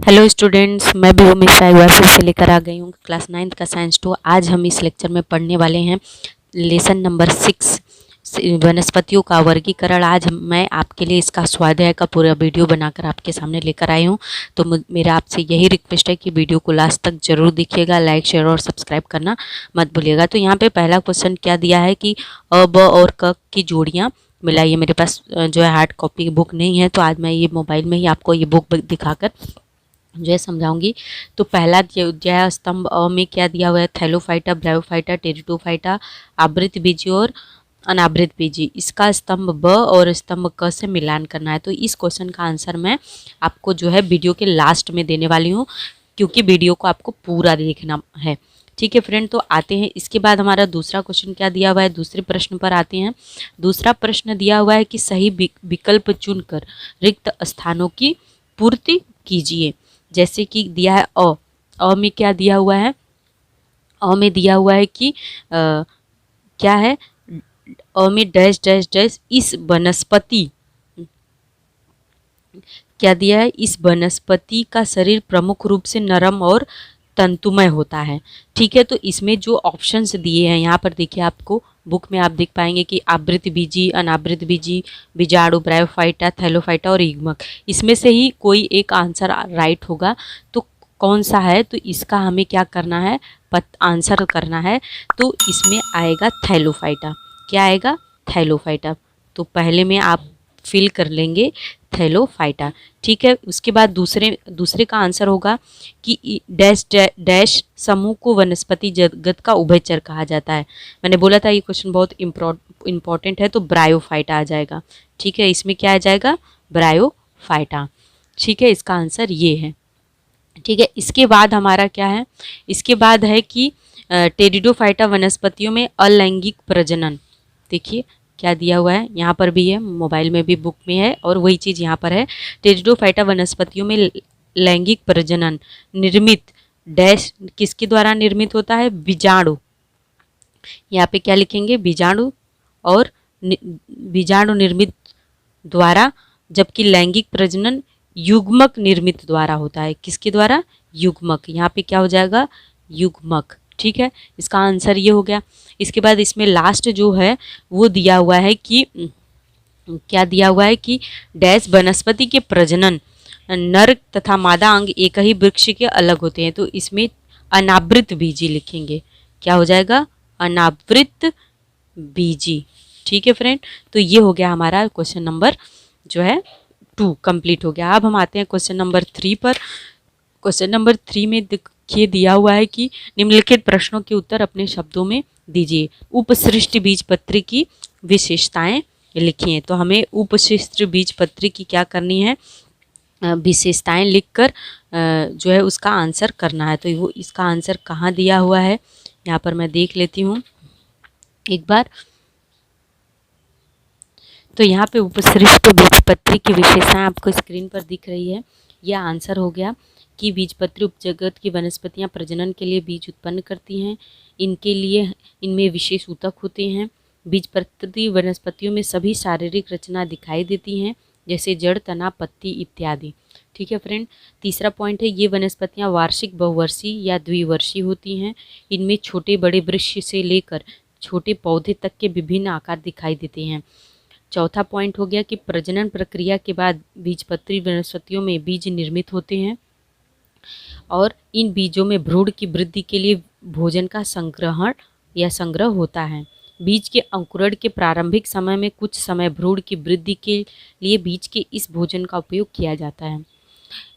Hello students, मैं भी हमेशा एक बार फिर से लेकर आ गई हूँ क्लास 9th का साइंस 2। आज हम इस लेक्चर में पढ़ने वाले हैं लेसन नंबर 6 वनस्पतियों का वर्गीकरण। आज मैं आपके लिए इसका स्वाध्याय का पूरा वीडियो बनाकर आपके सामने लेकर आई हूँ। तो मेरा आपसे यही रिक्वेस्ट है कि वीडियो को लास्ट तक जरूर देखिएगा, लाइक शेयर और सब्सक्राइब करना मत भूलिएगा। तो यहाँ पे पहला क्वेश्चन क्या दिया है कि अ ब और क की जोड़ियाँ मिलाइए। मेरे पास जो है हार्ड कॉपी बुक नहीं है, तो आज मैं ये मोबाइल में ही आपको ये बुक दिखाकर जो है समझाऊंगी। तो पहला जो है स्तंभ अ में क्या दिया हुआ है, थैलोफाइटा, ब्रायोफाइटा, टेरिडोफाइटा, आवृत बीजी और अनावृत बीजी। इसका स्तंभ ब और स्तंभ क से मिलान करना है। तो इस क्वेश्चन का आंसर मैं आपको जो है वीडियो के लास्ट में देने वाली हूँ, क्योंकि वीडियो को आपको पूरा देखना है। ठीक है फ्रेंड, तो आते हैं इसके बाद हमारा दूसरा क्वेश्चन क्या दिया हुआ है। दूसरे प्रश्न पर आते हैं। दूसरा प्रश्न दिया हुआ है कि सही विकल्प चुनकर रिक्त स्थानों की पूर्ति कीजिए। जैसे कि दिया है अ में क्या दिया हुआ है, अ में दिया हुआ है कि क्या है, अ में डैश डैश डैश इस वनस्पति, क्या दिया है, इस वनस्पति का शरीर प्रमुख रूप से नरम और तंतुमय होता है। ठीक है, तो इसमें जो ऑप्शंस दिए हैं यहाँ पर देखिए, आपको बुक में आप देख पाएंगे कि आवृत बीजी, अनावृत बीजी, बीजाणु, ब्रायोफाइटा, थैलोफाइटा और युग्मक। इसमें से ही कोई एक आंसर राइट होगा। तो कौन सा है, तो इसका हमें क्या करना है, आंसर करना है। तो इसमें आएगा थैलोफाइटा। क्या आएगा, थैलोफाइटा। तो पहले में आप फिल कर लेंगे थैलोफाइटा। ठीक है, उसके बाद दूसरे का आंसर होगा कि डैश डैश समूह को वनस्पति जगत का उभयचर कहा जाता है। मैंने बोला था ये क्वेश्चन बहुत इम्पोर्टेंट है, तो ब्रायोफाइटा आ जाएगा। ठीक है, इसमें क्या आ जाएगा, ब्रायोफाइटा। ठीक है, इसका आंसर ये है। ठीक है, इसके बाद हमारा क्या है, इसके बाद है कि टेरिडोफाइटा वनस्पतियों में अलैंगिक प्रजनन। देखिए क्या दिया हुआ है, यहाँ पर भी है, मोबाइल में भी, बुक में है, और वही चीज़ यहाँ पर है। टेरिडोफाइटा वनस्पतियों में लैंगिक प्रजनन निर्मित डैश किसके द्वारा निर्मित होता है, बीजाणु। यहाँ पे क्या लिखेंगे, बीजाणु और बीजाणु निर्मित द्वारा, जबकि लैंगिक प्रजनन युग्मक निर्मित द्वारा होता है। किसके द्वारा, युग्मक। यहाँ पे क्या हो जाएगा, युग्मक। ठीक है, इसका आंसर ये हो गया। इसके बाद इसमें लास्ट जो है वो दिया हुआ है कि क्या दिया हुआ है कि डैश वनस्पति के प्रजनन नर तथा मादा अंग एक ही वृक्ष के अलग होते हैं। तो इसमें अनावृत बीजी लिखेंगे। क्या हो जाएगा, अनावृत बीजी। ठीक है फ्रेंड, तो ये हो गया हमारा क्वेश्चन नंबर जो है 2 कंप्लीट हो गया। अब हम आते हैं क्वेश्चन नंबर 3 पर। क्वेश्चन नंबर 3 में देखिए दिया हुआ है कि निम्नलिखित प्रश्नों के उत्तर अपने शब्दों में दीजिए। उपसृष्ट बीजपत्री की विशेषताएं लिखिए। तो हमें उपसृष्ट बीजपत्री की क्या करनी है, विशेषताएं लिखकर जो है उसका आंसर करना है। तो वो इसका आंसर कहाँ दिया हुआ है, यहाँ पर मैं देख लेती हूँ एक बार। तो यहाँ पे उपसृष्ट बीजपत्री की विशेषताएं आपको स्क्रीन पर दिख रही है। यह आंसर हो गया कि बीजपत्री उपजगत की वनस्पतियां प्रजनन के लिए बीज उत्पन्न करती हैं। इनके लिए इनमें विशेष ऊतक होते हैं। बीजपत्री वनस्पतियों में सभी शारीरिक रचना दिखाई देती हैं, जैसे जड़, तना, पत्ती इत्यादि। ठीक है फ्रेंड, तीसरा पॉइंट है, ये वनस्पतियां वार्षिक, बहुवर्षीय या द्विवर्षीय होती हैं। इनमें छोटे बड़े वृक्ष से लेकर छोटे पौधे तक के विभिन्न आकार दिखाई देते हैं। चौथा पॉइंट हो गया कि प्रजनन प्रक्रिया के बाद बीजपत्री वनस्पतियों में बीज निर्मित होते हैं और इन बीजों में भ्रूण की वृद्धि के लिए भोजन का संग्रहण या संग्रह होता है। बीज के अंकुरण के प्रारंभिक समय में कुछ समय भ्रूण की वृद्धि के लिए बीज के इस भोजन का उपयोग किया जाता है।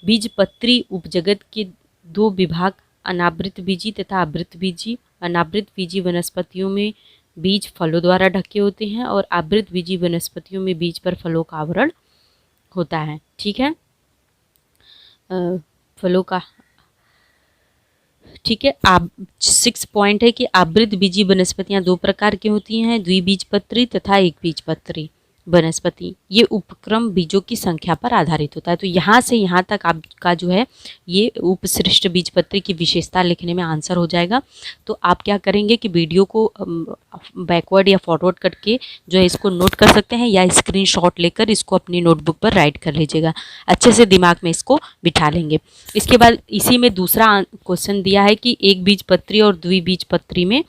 बीजपत्री उपजगत के 2 विभाग अनावृत बीजी तथा आवृत बीजी। अनावृत बीजी वनस्पतियों में बीज फलों द्वारा ढके होते हैं और आवृत बीजी वनस्पतियों में बीज पर फलों का आवरण होता है। ठीक है, फलों का, ठीक है। 6 पॉइंट है कि आवृत बीजी वनस्पतियां 2 प्रकार की होती हैं, द्विबीजपत्री तथा एक बीजपत्री। वनस्पति, ये उपक्रम बीजों की संख्या पर आधारित होता है। तो यहाँ से यहाँ तक आपका जो है ये उपसृष्ट बीजपत्री की विशेषता लिखने में आंसर हो जाएगा। तो आप क्या करेंगे कि वीडियो को बैकवर्ड या फॉरवर्ड करके जो है इसको नोट कर सकते हैं, या स्क्रीनशॉट लेकर इसको अपनी नोटबुक पर राइट कर लीजिएगा, अच्छे से दिमाग में इसको बिठा लेंगे। इसके बाद इसी में दूसरा क्वेश्चन दिया है कि एक बीजपत्री और द्विबीजपत्री में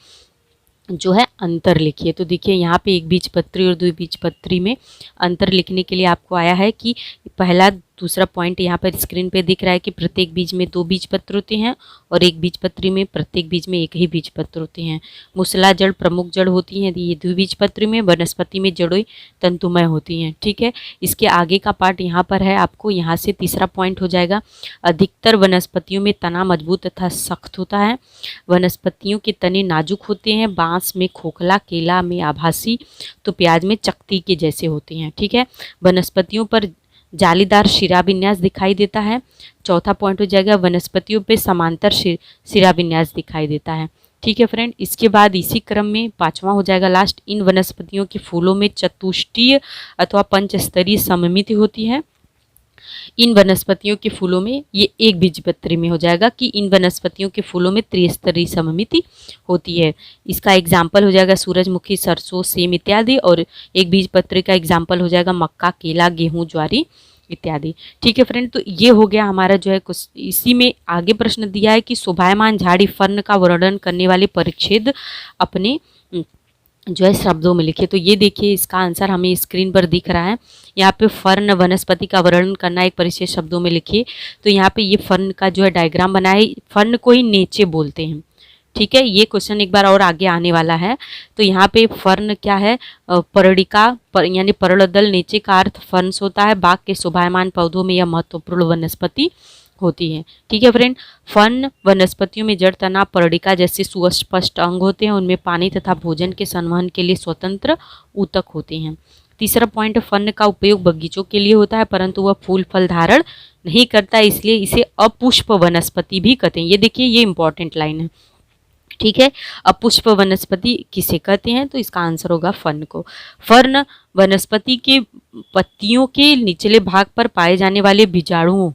जो है अंतर लिखिए। तो देखिए यहाँ पे एक बीजपत्री और द्विबीजपत्री में अंतर लिखने के लिए आपको आया है कि पहला दूसरा पॉइंट यहाँ पर स्क्रीन पे दिख रहा है कि प्रत्येक बीज में 2 बीजपत्र होते हैं और एक बीजपत्री में प्रत्येक बीज में एक ही बीजपत्र होते हैं। मूसला जड़ प्रमुख जड़ होती हैं ये द्विबीजपत्री में, वनस्पति में जड़ें तंतुमय होती हैं। ठीक है, इसके आगे का पार्ट यहाँ पर है, आपको यहाँ से तीसरा पॉइंट हो जाएगा। अधिकतर वनस्पतियों में तना मजबूत तथा सख्त होता है। वनस्पतियों के तने नाजुक होते हैं, बांस में खोखला, केला में आभासी, तो प्याज में चकती के जैसे होते हैं। ठीक है, वनस्पतियों पर जालीदार शिराविन्यास दिखाई देता है। चौथा पॉइंट हो जाएगा वनस्पतियों पे समांतर शिराविन्यास दिखाई देता है। ठीक है फ्रेंड, इसके बाद इसी क्रम में पांचवा हो जाएगा लास्ट, इन वनस्पतियों के फूलों में चतुष्टीय अथवा पंचस्तरीय सममिति होती है। इन वनस्पतियों के फूलों में, ये एक बीजपत्री में हो जाएगा कि इन वनस्पतियों के फूलों में त्रिस्तरीय सममिति होती है। इसका एग्जाम्पल हो जाएगा सूरजमुखी, सरसों, सेम इत्यादि, और एक बीजपत्री का एग्जाम्पल हो जाएगा मक्का, केला, गेहूं, ज्वारी इत्यादि। ठीक है फ्रेंड, तो ये हो गया हमारा जो है कुछ। इसी में आगे प्रश्न दिया है कि शोभायमान झाड़ी फर्न का वर्णन करने वाले परिच्छेद अपने जो है शब्दों में लिखिए। तो ये देखिए इसका आंसर हमें स्क्रीन पर दिख रहा है। यहाँ पे फर्न वनस्पति का वर्णन करना एक परिच्छेद शब्दों में लिखिए। तो यहाँ पे ये फर्न का जो है डायग्राम बना है, फर्न को ही नेचे बोलते हैं। ठीक है, ये क्वेश्चन एक बार और आगे आने वाला है। तो यहाँ पे फर्न क्या है, परडिका यानी परलदल नीचे का अर्थ फर्न्स होता है। बाग के शोभायमान पौधों में यह महत्वपूर्ण वनस्पति होती है। ठीक है फ्रेंड, फर्न वनस्पतियों में जड़, तना, परडिका जैसे सुस्पष्ट अंग होते हैं। उनमें पानी तथा भोजन के संवहन के लिए स्वतंत्र ऊतक होते हैं। तीसरा पॉइंट, फर्न का उपयोग बगीचों के लिए होता है, परंतु वह फूल फल धारण नहीं करता, इसलिए इसे अपुष्प वनस्पति भी कहते हैं। ये देखिए, ये इंपॉर्टेंट लाइन है। ठीक है, अपुष्प वनस्पति किसे कहते हैं, तो इसका आंसर होगा फर्न को। फर्न वनस्पति के पत्तियों के निचले भाग पर पाए जाने वाले बीजाणुओं,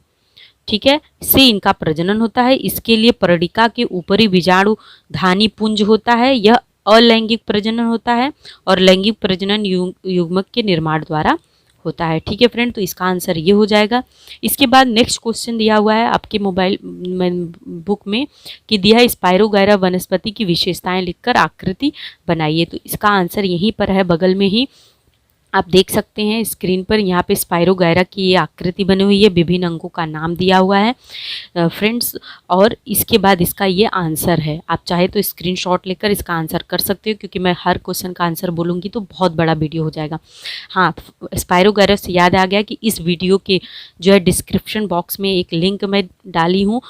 ठीक है, से इनका प्रजनन होता है। इसके लिए परडिका के ऊपरी बीजाणु धानी पुंज होता है, यह अलैंगिक प्रजनन होता है और लैंगिक प्रजनन युग्मक के निर्माण द्वारा होता है। ठीक है फ्रेंड, तो इसका आंसर ये हो जाएगा। इसके बाद नेक्स्ट क्वेश्चन दिया हुआ है आपके मोबाइल बुक में कि दिया है स्पाइरोगैरा वनस्पति की विशेषताएं लिखकर आकृति बनाइए। तो इसका आंसर यहीं पर है, बगल में ही आप देख सकते हैं स्क्रीन पर। यहाँ पे स्पाइरोगैरा की ये आकृति बनी हुई है, विभिन्न अंगों का नाम दिया हुआ है फ्रेंड्स, और इसके बाद इसका ये आंसर है। आप चाहे तो स्क्रीनशॉट लेकर इसका आंसर कर सकते हो, क्योंकि मैं हर क्वेश्चन का आंसर बोलूँगी तो बहुत बड़ा वीडियो हो जाएगा। हाँ, स्पाइरोगैरा से याद आ गया कि इस वीडियो के जो है डिस्क्रिप्शन बॉक्स में एक लिंक मैं डाली हूँ,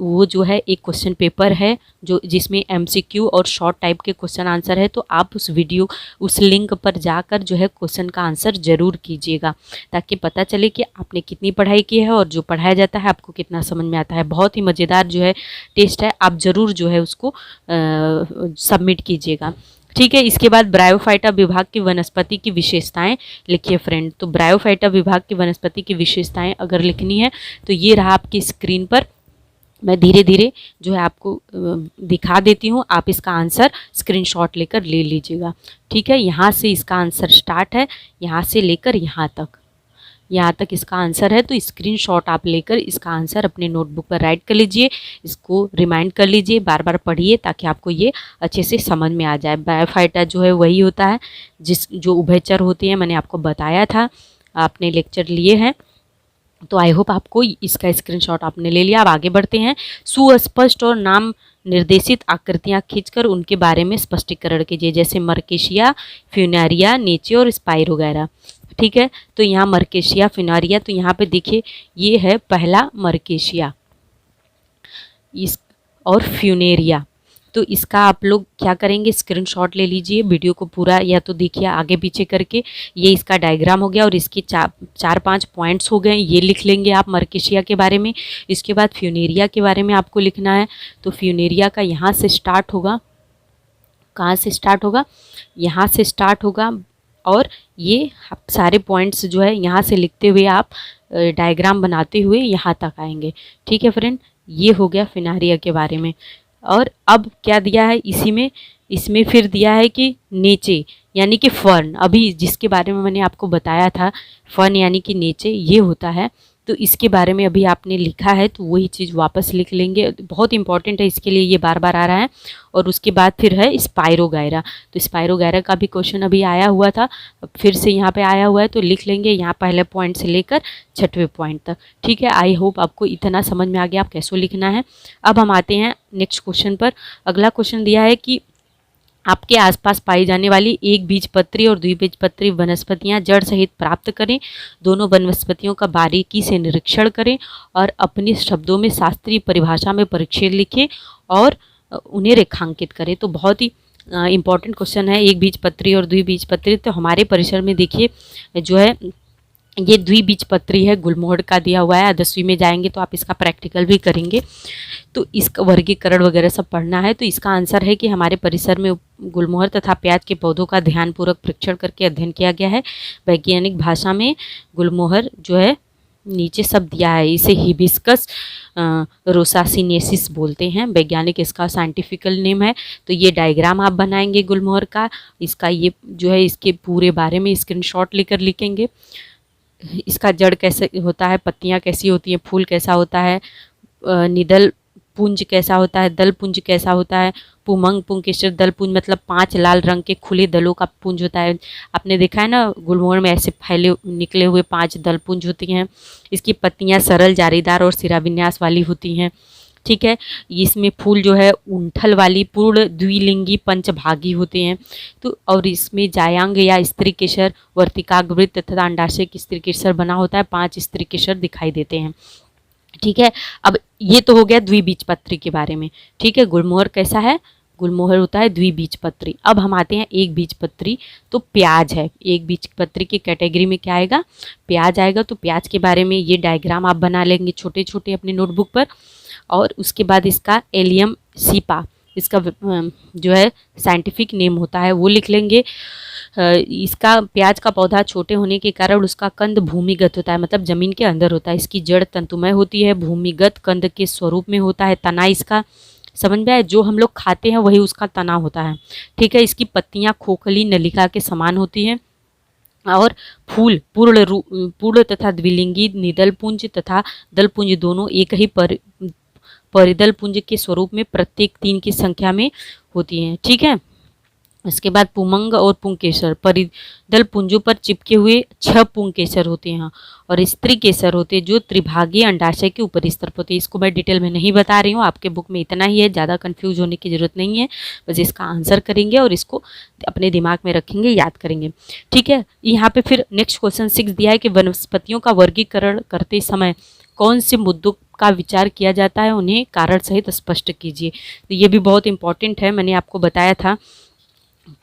वो जो है एक क्वेश्चन पेपर है जो जिसमें MCQ और शॉर्ट टाइप के क्वेश्चन आंसर है। तो आप उस लिंक पर जाकर जो है क्वेश्चन का आंसर जरूर कीजिएगा, ताकि पता चले कि आपने कितनी पढ़ाई की है और जो पढ़ाया जाता है आपको कितना समझ में आता है। बहुत ही मज़ेदार जो है टेस्ट है, आप ज़रूर जो है उसको सबमिट कीजिएगा। ठीक है, इसके बाद ब्रायोफाइटा विभाग की वनस्पति की विशेषताएं लिखिए फ्रेंड। तो ब्रायोफाइटा विभाग की वनस्पति की विशेषताएं अगर लिखनी है तो ये रहा आपकी स्क्रीन पर, मैं धीरे धीरे जो है आपको दिखा देती हूँ, आप इसका आंसर स्क्रीनशॉट लेकर ले लीजिएगा। ठीक है, यहाँ से इसका आंसर स्टार्ट है, यहाँ से लेकर यहाँ तक इसका आंसर है। तो स्क्रीनशॉट आप लेकर इसका आंसर अपने नोटबुक पर राइट कर लीजिए, इसको रिमाइंड कर लीजिए, बार बार पढ़िए ताकि आपको ये अच्छे से समझ में आ जाए। ब्रायोफाइटा जो है वही होता है जो उभयचर होते हैं, मैंने आपको बताया था, आपने लेक्चर लिए हैं। तो आई होप आपको इसका स्क्रीनशॉट आपने ले लिया। अब आगे बढ़ते हैं। सुस्पष्ट और नाम निर्देशित आकृतियां खींचकर उनके बारे में स्पष्टीकरण कीजिए, जैसे मर्केशिया, फ्यूनारिया, नेचे और स्पाइरोगैरा। ठीक है, तो यहाँ मर्केशिया, फ्यूनारिया, तो यहाँ पे देखिए ये है पहला मर्केशिया इस और फ्यूनेरिया। तो इसका आप लोग क्या करेंगे, स्क्रीनशॉट ले लीजिए, वीडियो को पूरा या तो देखिए आगे पीछे करके। ये इसका डायग्राम हो गया और इसके 4-5 पॉइंट्स हो गए, ये लिख लेंगे आप मर्केशिया के बारे में। इसके बाद फ्यूनेरिया के बारे में आपको लिखना है। तो फ्यूनेरिया का यहाँ से स्टार्ट होगा, कहाँ से स्टार्ट होगा, यहाँ से स्टार्ट होगा और ये सारे पॉइंट्स जो है यहाँ से लिखते हुए आप डायग्राम बनाते हुए यहाँ तक आएंगे। ठीक है फ्रेंड, ये हो गया फिनारिया के बारे में। और अब क्या दिया है इसमें फिर दिया है कि नेचे यानी कि फर्न, अभी जिसके बारे में मैंने आपको बताया था फर्न यानी कि नेचे ये होता है, तो इसके बारे में अभी आपने लिखा है तो वही चीज़ वापस लिख लेंगे, बहुत इंपॉर्टेंट है, इसके लिए ये बार बार आ रहा है। और उसके बाद फिर है स्पाइरोगायरा, तो स्पाइरोगायरा का भी क्वेश्चन अभी आया हुआ था, फिर से यहाँ पे आया हुआ है तो लिख लेंगे यहाँ पहले पॉइंट से लेकर 6वें पॉइंट तक। ठीक है, आई होप आपको इतना समझ में आ गया आप कैसे लिखना है। अब हम आते हैं नेक्स्ट क्वेश्चन पर। अगला क्वेश्चन दिया है कि आपके आसपास पाई जाने वाली एक बीजपत्री और द्विबीजपत्री वनस्पतियां जड़ सहित प्राप्त करें। दोनों वनस्पतियों का बारीकी से निरीक्षण करें और अपने शब्दों में शास्त्रीय परिभाषा में परिच्छेद लिखें और उन्हें रेखांकित करें। तो बहुत ही इम्पॉर्टेंट क्वेश्चन है, एक बीजपत्री और द्विबीजपत्री। तो हमारे परिसर में देखिए जो है ये द्विबीजपत्री है, गुलमोहर का दिया हुआ है। 10वीं में जाएंगे तो आप इसका प्रैक्टिकल भी करेंगे, तो इसका वर्गीकरण वगैरह सब पढ़ना है। तो इसका आंसर है कि हमारे परिसर में गुलमोहर तथा प्याज के पौधों का ध्यानपूर्वक परीक्षण करके अध्ययन किया गया है। वैज्ञानिक भाषा में गुलमोहर जो है नीचे सब दिया है, इसे हिबिस्कस रोसासिनेसिस बोलते हैं, वैज्ञानिक इसका साइंटिफिकल नेम है। तो ये डायग्राम आप बनाएंगे गुलमोहर का, इसका ये जो है इसके पूरे बारे में स्क्रीनशॉट लेकर लिखेंगे। इसका जड़ कैसे होता है, पत्तियां कैसी होती हैं, फूल कैसा होता है, निदल पुंज कैसा होता है, दल पुंज कैसा होता है, पुमंग पुंकेसर दल पुंज मतलब 5 लाल रंग के खुले दलों का पुंज होता है। आपने देखा है ना गुलमोहर में ऐसे फैले निकले हुए 5 दल पुंज होती हैं। इसकी पत्तियां सरल जारीदार और सिरा विन्यास वाली होती हैं। ठीक है, इसमें फूल जो है उंठल वाली पूर्ण द्विलिंगी पंचभागी होते हैं। तो और इसमें जायांग या स्त्री केसर वर्तिकाग्रवृत्त तथा अंडाशय की स्त्री केसर बना होता है, 5 स्त्री केसर दिखाई देते हैं। ठीक है, अब ये तो हो गया द्विबीजपत्री के बारे में। ठीक है, गुलमोहर कैसा है, गुलमोहर होता है द्विबीजपत्री। अब हम आते हैं एक बीजपत्री, तो प्याज है। एक बीजपत्री की कैटेगरी में क्या आएगा, प्याज आएगा। तो प्याज के बारे में ये डायग्राम आप बना लेंगे छोटे छोटे अपने नोटबुक पर। और उसके बाद इसका एलियम सीपा, इसका जो है साइंटिफिक नेम होता है वो लिख लेंगे। इसका प्याज का पौधा छोटे होने के कारण उसका कंद भूमिगत होता है, मतलब जमीन के अंदर होता है। इसकी जड़ तंतुमय होती है, भूमिगत कंद के स्वरूप में होता है। तना इसका समझ में आया, जो हम लोग खाते हैं वही उसका तना होता है। ठीक है, इसकी पत्तियां खोखली नलिका के समान होती हैं और फूल पूर्ण तथा द्विलिंगी निदल पुंज तथा दल पुंज दोनों एक ही परिदल पुंज के स्वरूप में प्रत्येक 3 की संख्या में होती हैं। ठीक है, इसके बाद पुमंग और पुंकेसर परिदल पुंजों पर चिपके हुए 6 पुंकेसर होते हैं और स्त्री केसर होते हैं जो त्रिभागीय अंडाशय के ऊपरी स्तर पर होते हैं। इसको मैं डिटेल में नहीं बता रही हूँ, आपके बुक में इतना ही है, ज़्यादा कंफ्यूज होने की जरूरत नहीं है। बस इसका आंसर करेंगे और इसको अपने दिमाग में रखेंगे, याद करेंगे। ठीक है, यहाँ पे फिर नेक्स्ट क्वेश्चन 6 दिया है कि वनस्पतियों का वर्गीकरण करते समय कौन से मुद्दों का विचार किया जाता है, उन्हें कारण सहित स्पष्ट कीजिए। तो ये भी बहुत इंपॉर्टेंट है, मैंने आपको बताया था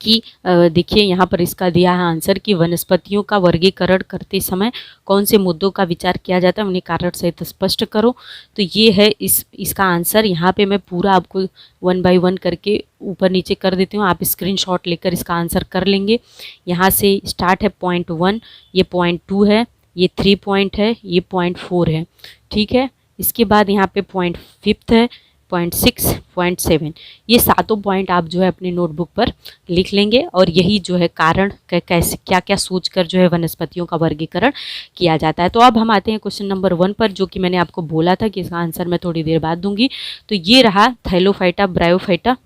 कि देखिए यहाँ पर इसका दिया है आंसर कि वनस्पतियों का वर्गीकरण करते समय कौन से मुद्दों का विचार किया जाता है, उन्हें कारण सहित स्पष्ट करो। तो ये है इसका आंसर। यहाँ पे मैं पूरा आपको 1 बाय 1 करके ऊपर नीचे कर देती हूँ, आप स्क्रीनशॉट लेकर इसका आंसर कर लेंगे। यहाँ से स्टार्ट है पॉइंट 1, ये पॉइंट 2 है, ये 3 पॉइंट है, ये पॉइंट 4 है। ठीक है, इसके बाद यहाँ पे पॉइंट 5 है, पॉइंट 6, पॉइंट 7, ये सातों पॉइंट आप जो है अपने नोटबुक पर लिख लेंगे। और यही जो है कारण कैसे क्या क्या सोचकर जो है वनस्पतियों का वर्गीकरण किया जाता है। तो अब हम आते हैं क्वेश्चन नंबर 1 पर, जो कि मैंने आपको बोला था कि इसका आंसर मैं थोड़ी देर बाद दूंगी। तो ये रहा थैलोफाइटा ब्रायोफाइटा,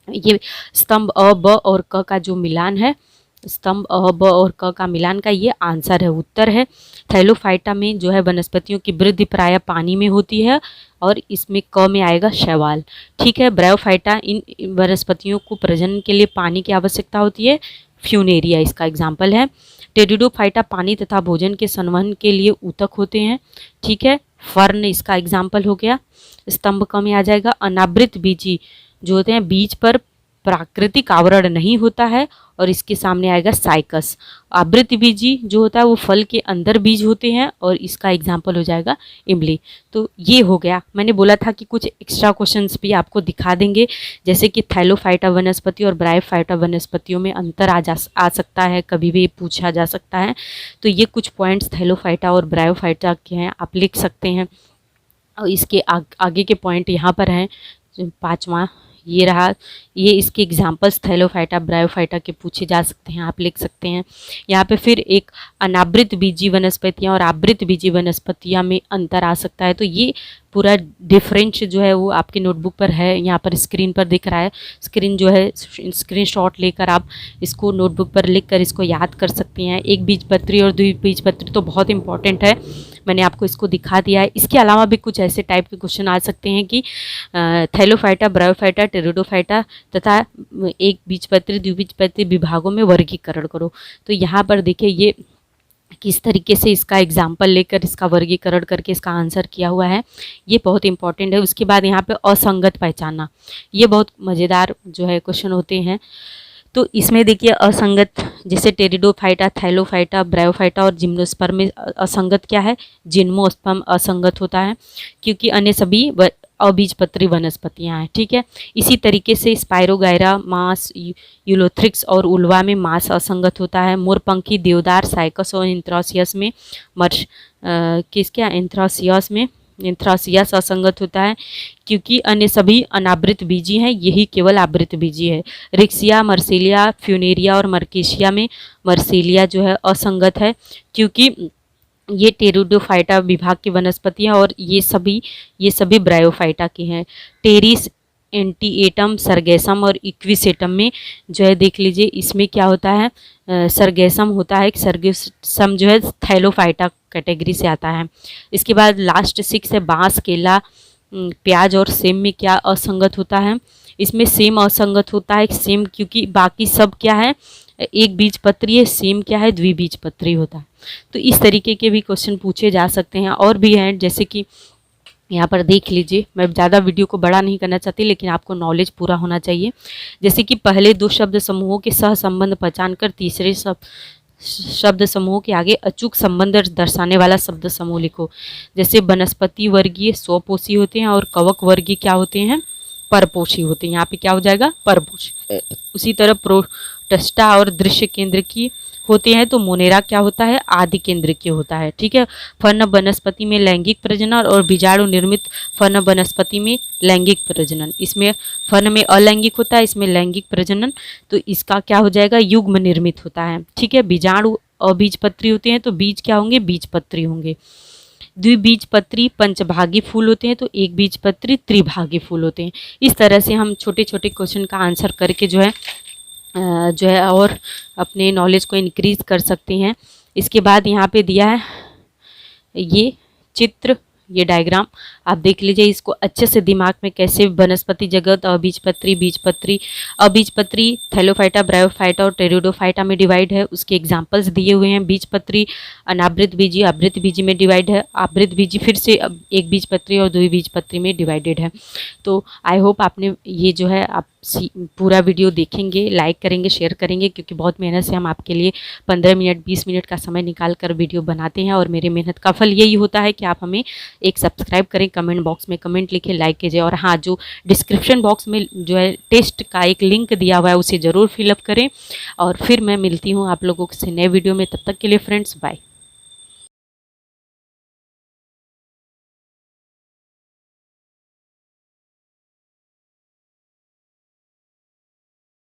ये स्तंभ अ ब और क का जो मिलान है, स्तंभ अ ब और क का मिलान का ये आंसर है, उत्तर है। थैलोफाइटा में जो है वनस्पतियों की वृद्धि प्रायः पानी में होती है और इसमें क में आएगा शैवाल। ठीक है, ब्रायोफाइटा इन वनस्पतियों को प्रजनन के लिए पानी की आवश्यकता होती है, फ्यूनेरिया इसका एग्जाम्पल है। टेरिडोफाइटा पानी तथा भोजन के संवहन के लिए ऊतक होते हैं। ठीक है, फर्न इसका एग्जाम्पल हो गया। स्तंभ क में आ जाएगा। अनावृत बीजी जो होते हैं बीज पर प्राकृतिक आवरण नहीं होता है और इसके सामने आएगा साइकस। आवृत्ति बीजी जो होता है वो फल के अंदर बीज होते हैं और इसका एग्जाम्पल हो जाएगा इमली। तो ये हो गया। मैंने बोला था कि कुछ एक्स्ट्रा क्वेश्चंस भी आपको दिखा देंगे, जैसे कि थैलोफाइटा वनस्पति और ब्रायोफाइटा वनस्पतियों में अंतर आ सकता है, कभी भी पूछा जा सकता है। तो ये कुछ पॉइंट्स थैलोफाइटा और ब्रायोफाइटा के हैं, आप लिख सकते हैं। और इसके आगे के पॉइंट यहाँ पर हैं। 5वां ये रहा, ये इसके एग्जाम्पल्स थैलोफाइटा ब्रायोफाइटा के पूछे जा सकते हैं, आप लिख सकते हैं। यहाँ पे फिर एक अनावृत बीजी वनस्पतियाँ और आवृत बीजी वनस्पतियाँ में अंतर आ सकता है। तो ये पूरा डिफरेंस जो है वो आपकी नोटबुक पर है, यहाँ पर स्क्रीन पर दिख रहा है। स्क्रीन जो है स्क्रीनशॉट लेकर आप इसको नोटबुक पर लिख कर इसको याद कर सकती हैं। एक बीजपत्री और द्विबीजपत्री तो बहुत इंपॉर्टेंट है, मैंने आपको इसको दिखा दिया है। इसके अलावा भी कुछ ऐसे टाइप के क्वेश्चन आ सकते हैं कि थैलोफाइटा ब्रायोफाइटा टेरिडोफाइटा तथा एक बीजपत्री द्विबीजपत्री विभागों में वर्गीकरण करो। तो यहाँ पर देखिए ये किस तरीके से इसका एग्जाम्पल लेकर इसका वर्गीकरण करके इसका आंसर किया हुआ है, ये बहुत इंपॉर्टेंट है। उसके बाद यहाँ पे असंगत पहचानना, ये बहुत मज़ेदार जो है क्वेश्चन होते हैं। तो इसमें देखिए असंगत, जैसे टेरिडोफाइटा थैलोफाइटा ब्रायोफाइटा और जिम्नोस्पर्म में असंगत क्या है, जिम्नोस्पर्म असंगत होता है क्योंकि अन्य सभी अबीजपत्री वनस्पतियाँ हैं, ठीक है। इसी तरीके से स्पाइरोगायरा मास यूलोथ्रिक्स और उल्वा में मास असंगत होता है। मोरपंखी देवदार साइकस और एंथ्रासियस में एंथ्रासियस असंगत होता है क्योंकि अन्य सभी अनावृत बीजी हैं, यही केवल आवृत बीजी है। रिक्सिया मर्सिलिया फ्यूनेरिया और मर्केशिया में मर्सिलिया जो है असंगत है क्योंकि ये टेरिडोफाइटा विभाग की वनस्पतियाँ और ये सभी ब्रायोफाइटा की हैं। टेरिस एंटीएटम सरगेसम और इक्विसेटम में जो है देख लीजिए, इसमें क्या होता है, सरगेसम होता है। सरगेसम जो है थैलोफाइटा कैटेगरी से आता है। इसके बाद लास्ट 6 है बांस केला प्याज और सेम में क्या असंगत होता है, इसमें सेम असंगत होता है। सेम क्योंकि बाकी सब क्या है, एक बीजपत्री है, सेम क्या है, द्विबीजपत्री होता है। तो इस तरीके के भी क्वेश्चन पूछे जा सकते हैं। और भी हैं, जैसे कि यहाँ पर देख लीजिए, मैं ज़्यादा वीडियो को बड़ा नहीं करना चाहती लेकिन आपको नॉलेज पूरा होना चाहिए। जैसे कि पहले 2 शब्द समूहों के सह संबंध पहचान कर तीसरे शब्द समूह के आगे अचूक संबंध दर्शाने वाला शब्द समूह लिखो। जैसे वनस्पति वर्गीय स्वपोषी होते हैं और कवक वर्गीय क्या होते हैं, परपोषी होते हैं। यहाँ पे क्या हो जाएगा, परपोषी। उसी तरह प्रोटस्टा और दृश्य केंद्र की होते हैं, तो मोनेरा क्या होता है, आदि केंद्र की होता है, ठीक है। फर्ण वनस्पति में लैंगिक प्रजनन और बीजाणु निर्मित फर्ण वनस्पति में लैंगिक प्रजनन। इसमें फर्ण में अलैंगिक होता है, इसमें लैंगिक प्रजनन, तो इसका क्या हो जाएगा, युग्म निर्मित होता है, ठीक है। बीजाणु अबीजपत्री होते हैं तो बीज क्या होंगे, बीजपत्री होंगे। द्विबीजपत्री पंचभागी फूल होते हैं तो एक बीजपत्री त्रिभागी फूल होते हैं। इस तरह से हम छोटे छोटे क्वेश्चन का आंसर करके जो है और अपने नॉलेज को इंक्रीज कर सकते हैं। इसके बाद यहाँ पे दिया है ये चित्र, ये डायग्राम आप देख लीजिए, इसको अच्छे से दिमाग में कैसे वनस्पति जगत अबीजपत्री बीजपत्री अबीजपत्री थैलोफाइटा ब्रायोफाइटा और टेरिडोफाइटा में डिवाइड है, उसके एग्जांपल्स दिए हुए हैं। बीजपत्री अनावृत बीजी आवृत बीजी में डिवाइड है, आवृत बीजी फिर से एक बीजपत्री और द्विबीजपत्री में डिवाइडेड है। तो आई होप आपने ये जो है आप पूरा वीडियो देखेंगे, लाइक करेंगे, शेयर करेंगे, क्योंकि बहुत मेहनत से हम आपके लिए 15 मिनट 20 मिनट का समय निकाल कर वीडियो बनाते हैं और मेरे मेहनत का फल यही होता है कि आप हमें एक सब्सक्राइब करें, कमेंट बॉक्स में कमेंट लिखें, लाइक कीजिए। और हाँ, जो डिस्क्रिप्शन बॉक्स में जो है टेस्ट का एक लिंक दिया हुआ है उसे ज़रूर फिलअप करें। और फिर मैं मिलती हूँ आप लोगों से नए वीडियो में, तब तक के लिए फ्रेंड्स बाय।